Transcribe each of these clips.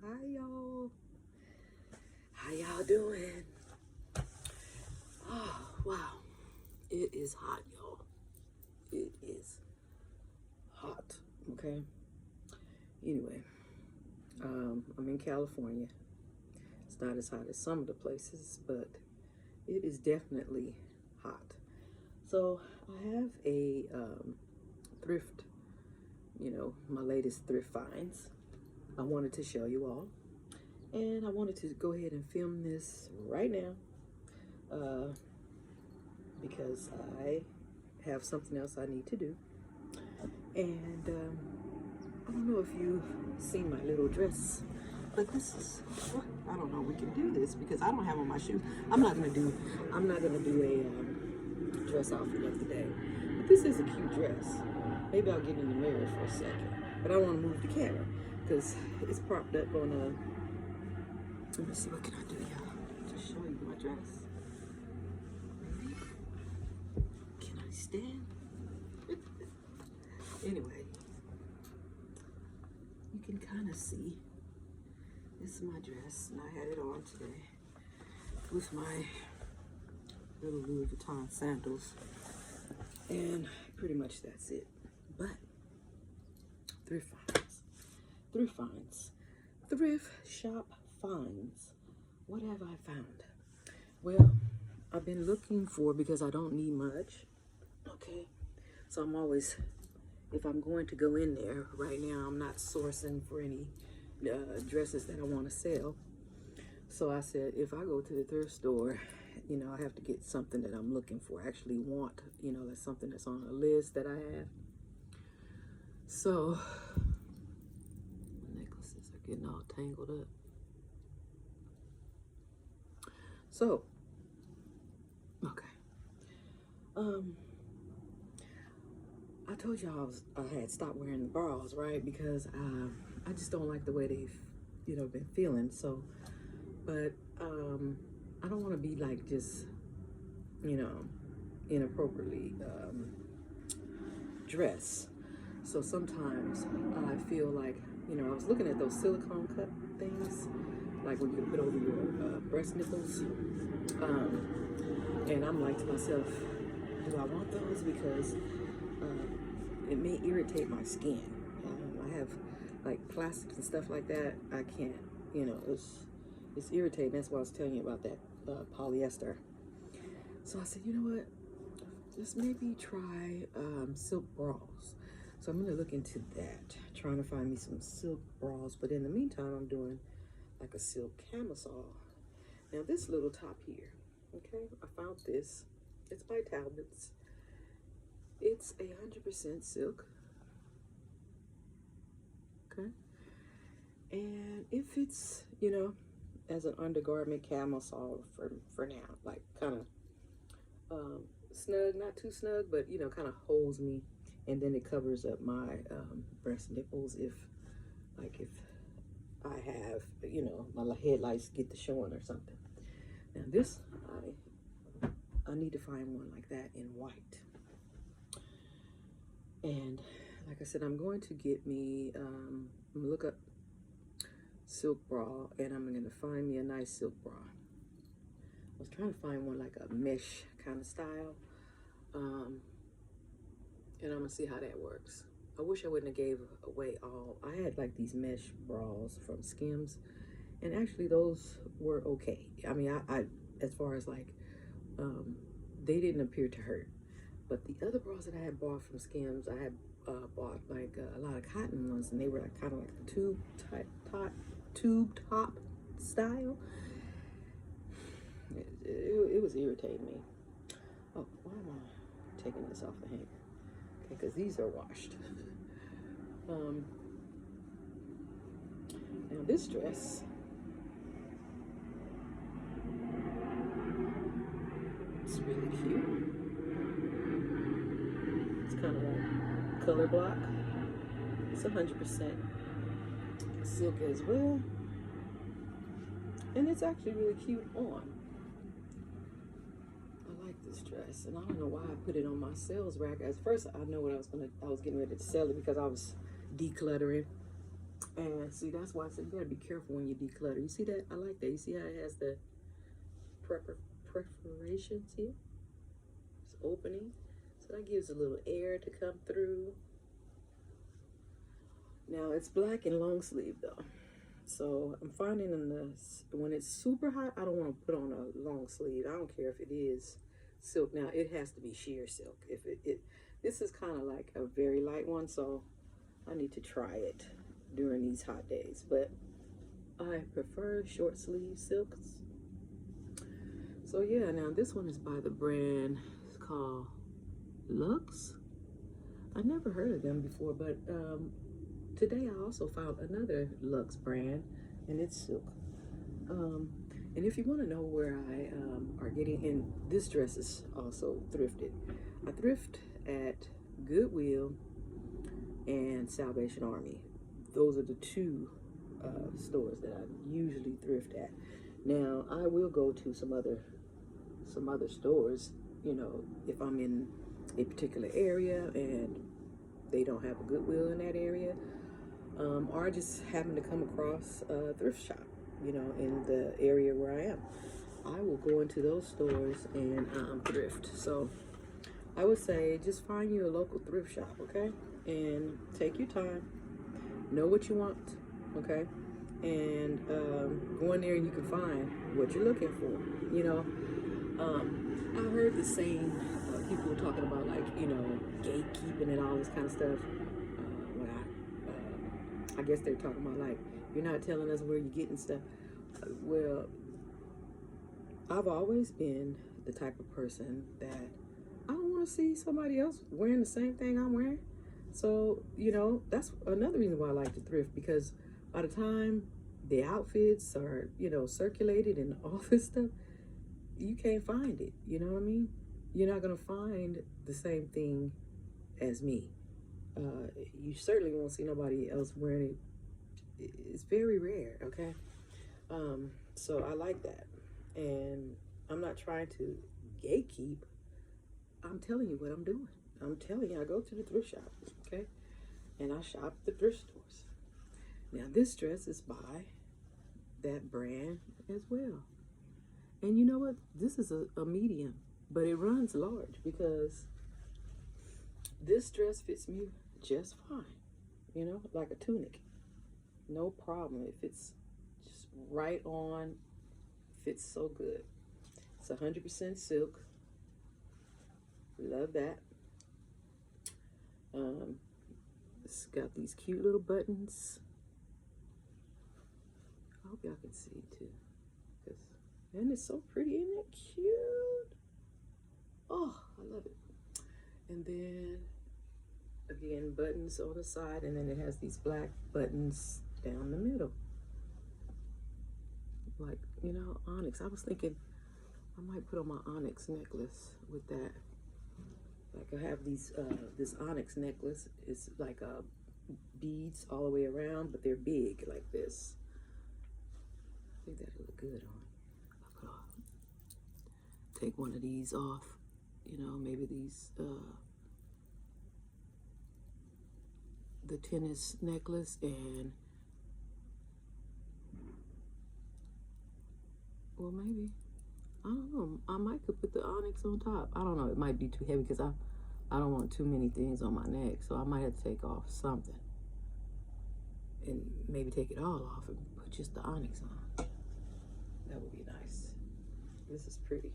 Hi y'all. How y'all doing? Oh wow. It is hot, y'all. It is hot. Okay. Anyway, I'm in California. It's not as hot as some of the places, but it is definitely hot. So I have a thrift, my latest thrift finds. I wanted to show you all. And I wanted to go ahead and film this right now because I have something else I need to do. And I don't know if you've seen my little dress, but this is, I don't know, we can do this because I don't have on my shoes. I'm not gonna do a dress outfit of the day. But this is a cute dress. Maybe I'll get in the mirror for a second. But I don't want to move the camera because it's propped up on a. Let me see, what can I do, y'all? Just show you my dress. Maybe. Can I stand? Anyway, you can kind of see. This is my dress, and I had it on today with my little Louis Vuitton sandals. And pretty much that's it. But thrift shop finds. What have I found? Well, I've been looking for, because I don't need much. Okay. So I'm always, if I'm going to go in there right now, I'm not sourcing for any dresses that I want to sell. So I said, if I go to the thrift store, I have to get something that I'm looking for. I actually want, that's something that's on a list that I have. So, my necklaces are getting all tangled up. So, okay. I told y'all I had stopped wearing the bras, right? Because I just don't like the way they've, been feeling. So, but I don't want to be like just, inappropriately dressed. So sometimes I feel like, I was looking at those silicone cut things, like when you can put over your breast nipples. And I'm like to myself, do I want those? Because it may irritate my skin. I have like plastics and stuff like that. I can't, it's irritating. That's why I was telling you about that polyester. So I said, you know what? Just maybe try silk bras. So I'm gonna look into that, trying to find me some silk bras. But in the meantime, I'm doing like a silk camisole. Now this little top here, okay, I found this. It's by Talbot's. It's 100% silk. Okay. And it fits, as an undergarment camisole for now. Like kind of snug, not too snug, but kind of holds me. And then it covers up my breast nipples if I have, my headlights get to showing or something. Now this, I need to find one like that in white. And like I said, I'm going to get me, I'm gonna look up silk bra, and I'm gonna find me a nice silk bra. I was trying to find one like a mesh kind of style. And I'm gonna see how that works. I wish I wouldn't have gave away all. I had like these mesh bras from Skims, and actually those were okay. I mean, I as far as like, they didn't appear to hurt. But the other bras that I had bought from Skims, I had bought like a lot of cotton ones, and they were like kind of like the tube top style. It was irritating me. Oh, why am I taking this off the hanger? Okay, because these are washed. Now this dress, it's really cute. It's kind of like color block. It's 100% silk as well. And it's actually really cute on. I like this dress, and I don't know why I put it on my sales rack. At first, I know what I was getting ready to sell it because I was decluttering, And see, that's why I said you gotta be careful when you declutter. You see that? I like that. You see how it has the perforations here? It's opening. So that gives a little air to come through. Now it's black and long sleeve though. So I'm finding in this, when it's super hot, I don't want to put on a long sleeve. I don't care if it is silk. Now it has to be sheer silk. If this is kind of like a very light one, so I need to try it during these hot days. But I prefer short sleeve silks. So yeah, now this one is by the brand, it's called Lux. I never heard of them before, but today I also found another Lux brand, and it's silk. And if you want to know where I are getting in, this dress is also thrifted. I thrift at Goodwill and Salvation Army. Those are the two stores that I usually thrift at. Now I will go to some other stores, you know, if I'm in a particular area and they don't have a Goodwill in that area, or I just happen to come across a thrift shop, you know, in the area where I am. I will go into those stores and thrift. So I would say just find you a local thrift shop, okay? And take your time, know what you want, okay? And go in there and you can find what you're looking for, you know. I heard the saying, people were talking about, like, you know, gatekeeping and all this kind of stuff. I guess they're talking about, like, you're not telling us where you're getting stuff. Well, I've always been the type of person that I don't want to see somebody else wearing the same thing I'm wearing. So, you know, that's another reason why I like to thrift, because by the time the outfits are, you know, circulated and all this stuff, you can't find it. You know what I mean? You're not going to find the same thing as me. You certainly won't see nobody else wearing it. It's very rare, okay? So I like that. And I'm not trying to gatekeep. I'm telling you what I'm doing. I'm telling you, I go to the thrift shop, okay? And I shop at the thrift stores. Now, this dress is by that brand as well. And you know what? This is a medium, but it runs large because this dress fits me just fine. You know, like a tunic. No problem. It fits just right on. Fits so good. It's 100% silk. Love that. It's got these cute little buttons. I hope y'all can see too. And it's so pretty, isn't it cute? Oh, I love it. And then, again, buttons on the side, and then it has these black buttons down the middle. Like, you know, onyx. I was thinking I might put on my onyx necklace with that. Like, I have these, this onyx necklace. It's like beads all the way around, but they're big like this. I think that'll look good on. Take one of these off, you know, maybe these, the tennis necklace, and, well, maybe, I don't know, I might could put the onyx on top. I don't know, it might be too heavy because I don't want too many things on my neck, so I might have to take off something and maybe take it all off and put just the onyx on. That would be nice. This is pretty.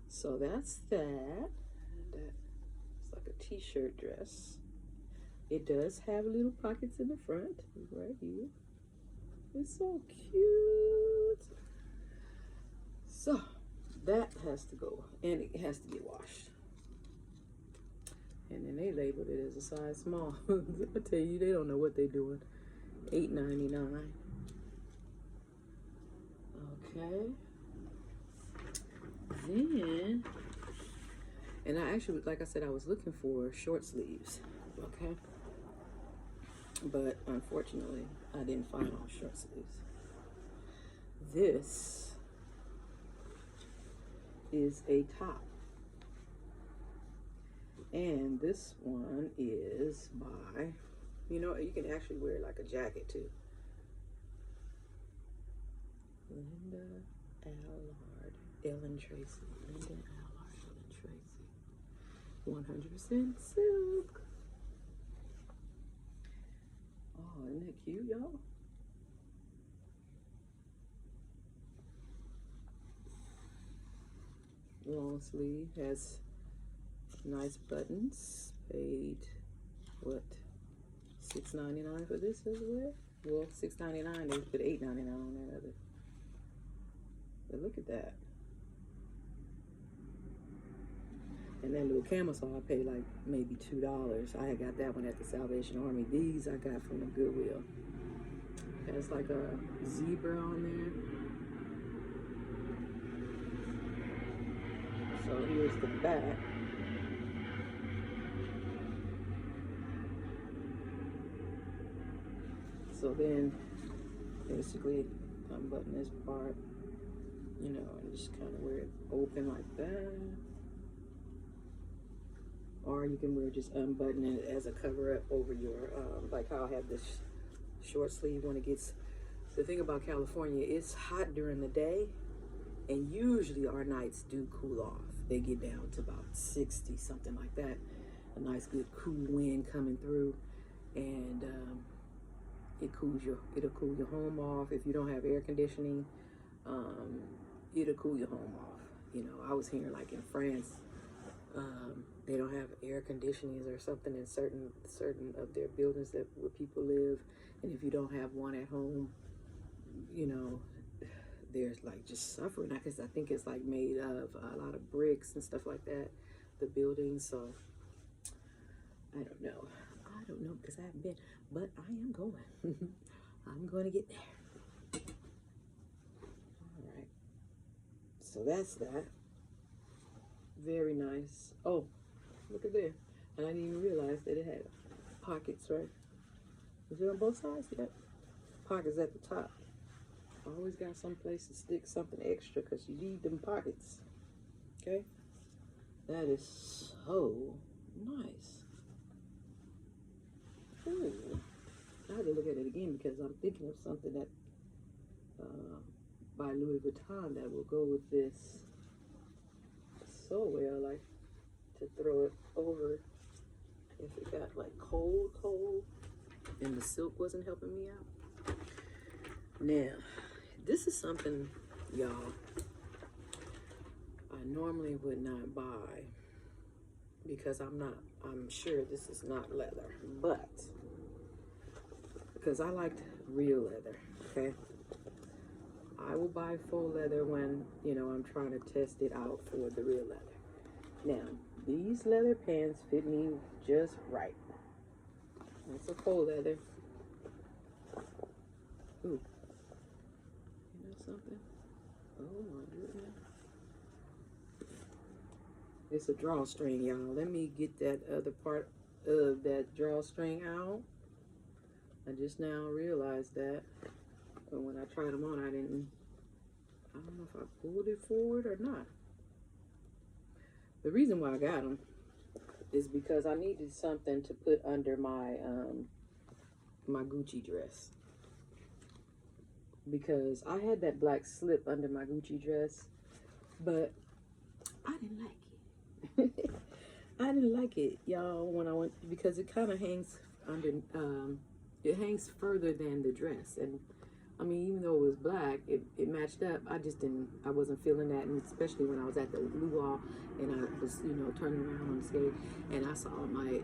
So that's that. It's like a t-shirt dress. It does have little pockets in the front, right here. It's so cute. So that has to go, and it has to get washed. And then they labeled it as a size small. I tell you, they don't know what they're doing. $8.99. Okay. Then, and I actually, like I said, I was looking for short sleeves, okay? But unfortunately, I didn't find all short sleeves. This is a top. And this one is by You know, you can actually wear like a jacket too. Linda Allard, Ellen Tracy. Linda Allard, Ellen Tracy. 100% silk. Oh, isn't that cute, y'all? Long sleeve, has nice buttons. Paid what? $6.99 for this as well. Well, $6.99. They put $8.99 on that other. But look at that. And that little camisole, I paid like maybe $2. I had got that one at the Salvation Army. These I got from the Goodwill. Has like a zebra on there. So here's the back. So then, basically, unbutton this part, you know, and just kind of wear it open like that. Or you can wear just unbutton it as a cover up over your, like how I have this short sleeve when it gets, the thing about California, it's hot during the day, and usually our nights do cool off. They get down to about 60, something like that. A nice good cool wind coming through, and it'll cool your home off. If you don't have air conditioning, it'll cool your home off. You know, I was hearing like in France, they don't have air conditionings or something in certain of their buildings that where people live, and if you don't have one at home, you know, they're like just suffering. I think it's like made of a lot of bricks and stuff like that, the buildings. So I don't know because I haven't been, but I am going. I'm going to get there. All right, so that's that. Very nice. Oh, look at there. And I didn't even realize that it had pockets, right? Is it on both sides? Yep. Pockets at the top. Always got some place to stick something extra because you need them pockets. Okay? That is so nice. Ooh. I had to look at it again because I'm thinking of something that by Louis Vuitton that will go with this so well, like to throw it over if it got like cold and the silk wasn't helping me out. Now, this is something, y'all, I normally would not buy because I'm sure this is not leather, but because I liked real leather, okay? I will buy faux leather when, you know, I'm trying to test it out for the real leather. Now, these leather pants fit me just right. It's a faux leather. Ooh. You know something? Oh my goodness. It's a drawstring, y'all. Let me get that other part of that drawstring out. I just now realized that. But when I tried them on, I don't know if I pulled it forward or not. The reason why I got them is because I needed something to put under my my Gucci dress. Because I had that black slip under my Gucci dress, but I didn't like it. I didn't like it, y'all, when I went, because it kind of hangs under, it hangs further than the dress. And I mean, even though it was black, it matched up. I wasn't feeling that, and especially when I was at the luau and I was, you know, turning around on the skate and I saw my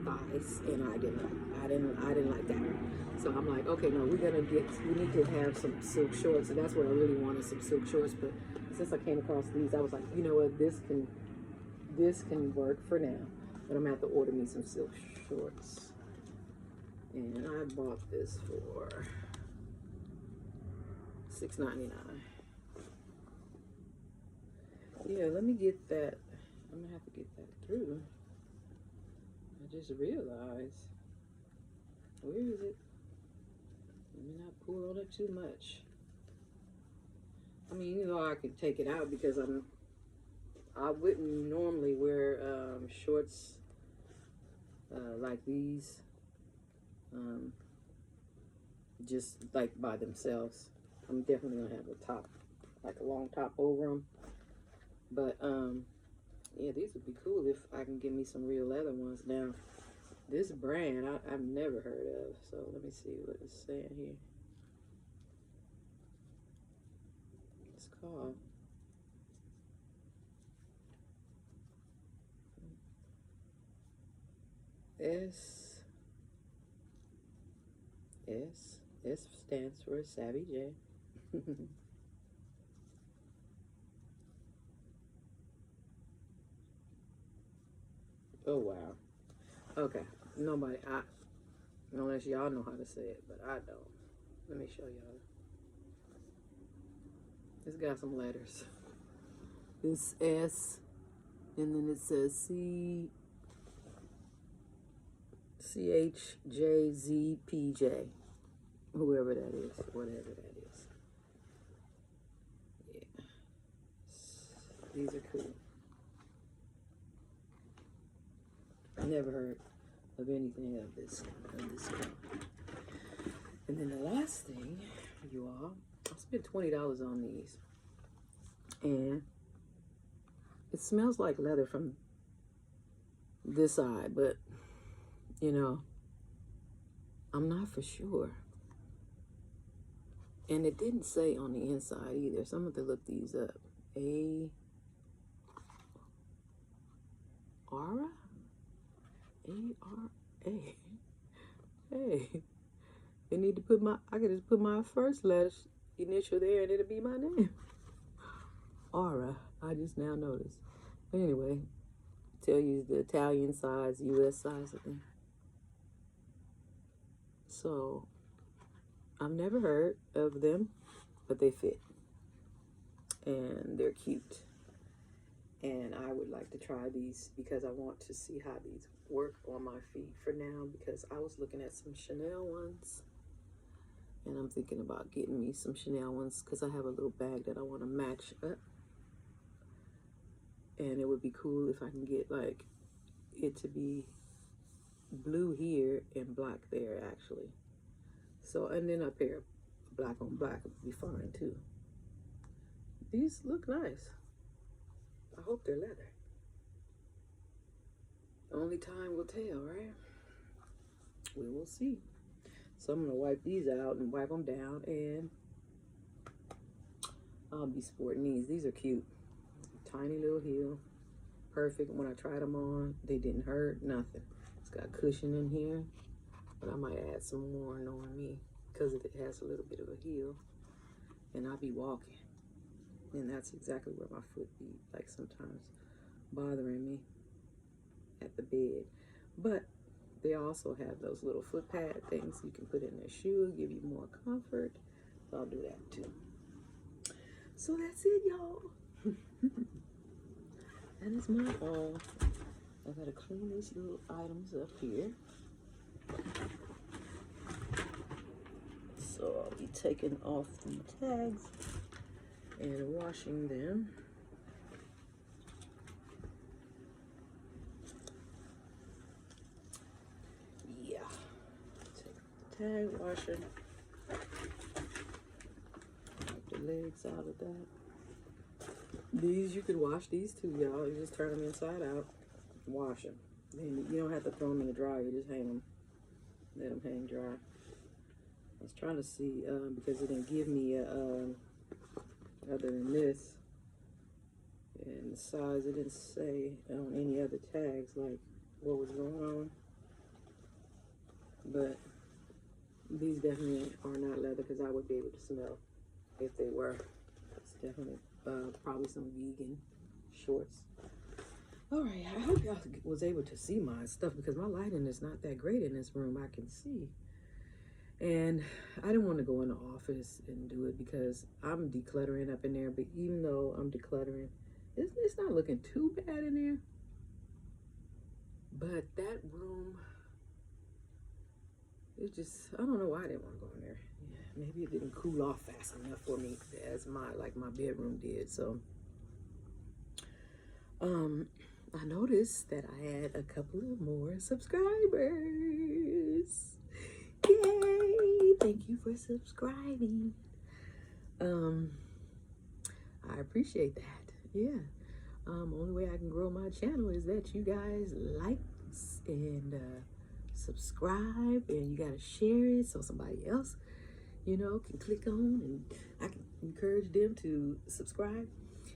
thighs, and I didn't like that. So I'm like, okay, no, we need to have some silk shorts, and that's what I really wanted, some silk shorts. But since I came across these, I was like, you know what, this can work for now, but I'm gonna have to order me some silk shorts. And I bought this for $6.99. Yeah, let me get that. I'm gonna have to get that through. I just realized, where is it? Let me not pull on it too much. I mean, you know, I could take it out because I wouldn't normally wear shorts like these just like by themselves. I'm definitely gonna have a top, like a long top over them. But yeah, these would be cool if I can get me some real leather ones. Now, this brand I've never heard of, so let me see what it's saying here. It's called S stands for Savije. Oh wow. Okay. Nobody, unless y'all know how to say it, but I don't. Let me show y'all. It's got some letters. It's S, and then it says CHJZPJ. Whoever that is, whatever that is. Yeah. These are cool. I never heard of anything of this kind. And then the last thing, you all, I spent $20 on these. And it smells like leather from this side, but you know, I'm not for sure. And it didn't say on the inside either, so I'm going to look these up. Aura? A-R-A. Hey, they need to put I could just put my first letter initial there and it'll be my name. Aura, I just now noticed. But anyway, tell you the Italian size, US size, I think. So, I've never heard of them, but they fit. And they're cute. And I would like to try these because I want to see how these work on my feet for now, because I was looking at some Chanel ones. And I'm thinking about getting me some Chanel ones because I have a little bag that I want to match up. And it would be cool if I can get like it to be blue here and black there actually. So, and then a pair of black on black would be fine too. These look nice. I hope they're leather. Only time will tell, right? We will see. So I'm gonna wipe these out and wipe them down, and I'll be sporting these. These are cute. Tiny little heel. Perfect. When I tried them on, they didn't hurt, nothing. It's got cushion in here, but I might add some more knowing me because it has a little bit of a heel, and I'll be walking. And that's exactly where my foot be, like sometimes bothering me at the bed. But they also have those little foot pad things you can put in their shoe, give you more comfort. So I'll do that too. So that's it, y'all. That is my haul. I gotta clean these little items up here. So I'll be taking off the tags and washing them. Yeah. Take the tag washer. Take the legs out of that. These, you could wash these too, y'all. You just turn them inside out, wash them. Then you don't have to throw them in the dryer, you just hang them. Let them hang dry. I was trying to see, because it didn't give me a, other than this, and the size, it didn't say on any other tags like what was going on. But these definitely are not leather, because I would be able to smell if they were. It's definitely probably some vegan shorts. All right, I hope y'all was able to see my stuff, because my lighting is not that great in this room. I can see. And I didn't want to go in the office and do it because I'm decluttering up in there. But even though I'm decluttering, it's not looking too bad in there. But that room, it just, I don't know why I didn't want to go in there. Yeah, maybe it didn't cool off fast enough for me as my bedroom did. So, I noticed that I had a couple of more subscribers. thank you for subscribing. I appreciate that. Yeah. Only way I can grow my channel is that you guys like and subscribe, and you gotta share it so somebody else, you know, can click on, and I can encourage them to subscribe.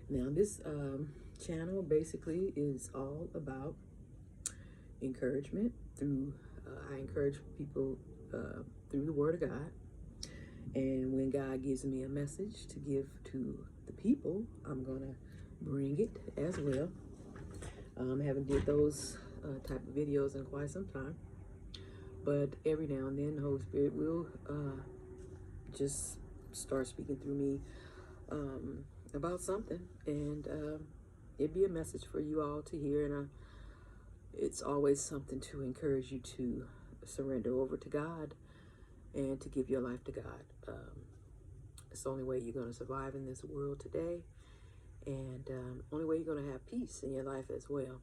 Now this channel basically is all about encouragement through I encourage people through the Word of God. And when God gives me a message to give to the people, I'm gonna bring it as well. I haven't did those type of videos in quite some time, but every now and then the Holy Spirit will just start speaking through me about something, and it'd be a message for you all to hear. And it's always something to encourage you to surrender over to God and to give your life to God. It's the only way you're going to survive in this world today, and only way you're going to have peace in your life as well.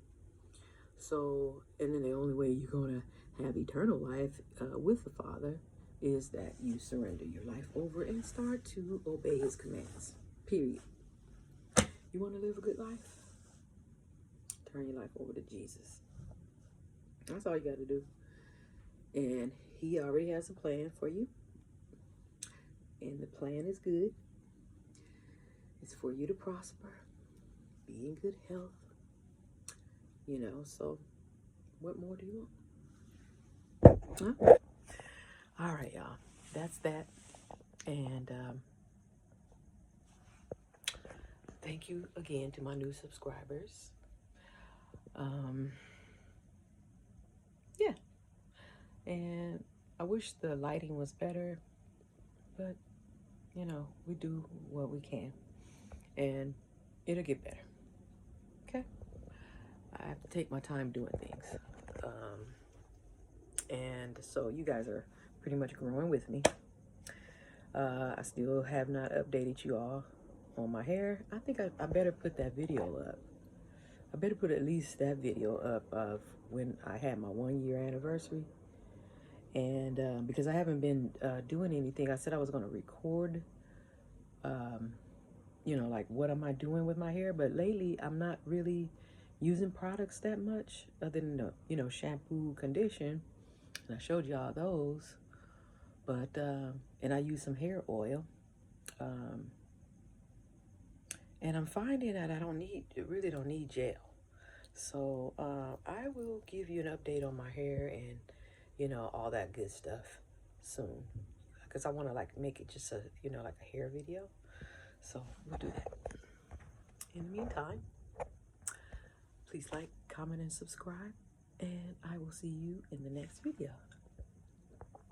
So, and then the only way you're going to have eternal life with the Father is that you surrender your life over and start to obey His commands, period. You want to live a good life? Turn your life over to Jesus. That's all you got to do. And He already has a plan for you. And the plan is good. It's for you to prosper, be in good health. You know, so what more do you want? Huh? All right, y'all. That's that. And thank you again to my new subscribers. Yeah. And I wish the lighting was better, but you know, we do what we can, and it'll get better. Okay? I have to take my time doing things. And so you guys are pretty much growing with me. I still have not updated you all on my hair. I think I better put that video up. I better put at least that video up of when I had my 1 year anniversary. And because I haven't been doing anything, I said I was going to record, you know, like what am I doing with my hair? But lately I'm not really using products that much other than the, you know, shampoo, condition. And I showed y'all those. But, and I use some hair oil. And I'm finding that I really don't need gel. So I will give you an update on my hair and, you know, all that good stuff soon. Because I want to like make it just a, you know, like a hair video. So we'll do that. In the meantime, please like, comment, and subscribe. And I will see you in the next video.